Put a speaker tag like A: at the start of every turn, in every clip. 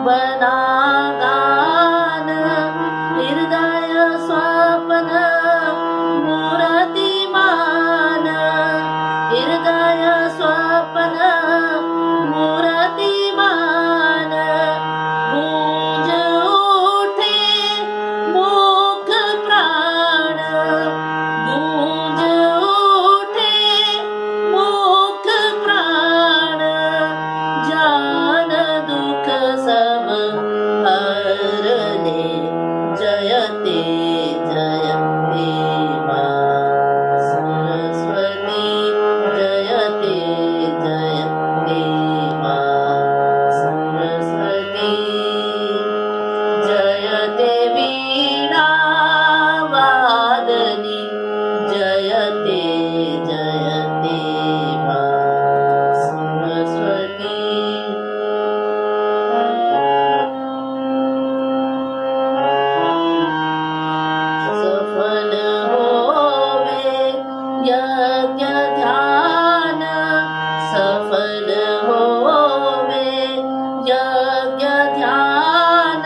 A: वनागान हृदय स्वप्न मूर्तिमान हृदय स्वप्न मूर्तिमान गूंज उठे मुख प्राण गूंज उठे मुख प्राण जान दुख सब हरने जयते जयते मां सरस्वती जयते जयते मां सरस्वती जयते वीणा वादनी जयते जयते मां सरस्वती सफल होवे यज्ञ ध्यान सफल होवे यज्ञ ध्यान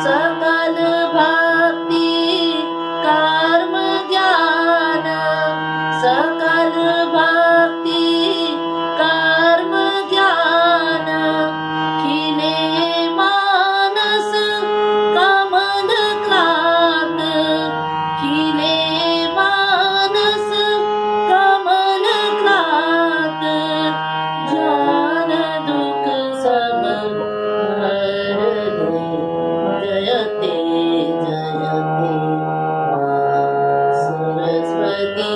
A: सकल भक्ति कर्म ज्ञान सकल भक्ति कर्म ज्ञान खिले मानस कमल क्लात खिले मानस कमल क्लात जान दुख सब हरने जयते जयते मां सरस्वती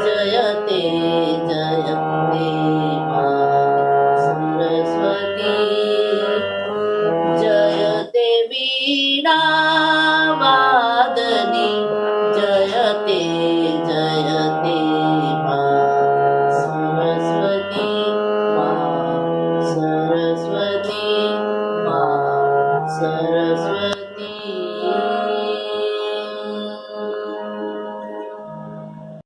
A: जयते जयते मां सरस्वती जयते वीणा वादनी जयते जयते मां सरस्वती मां सरस्वती मां सरस्वती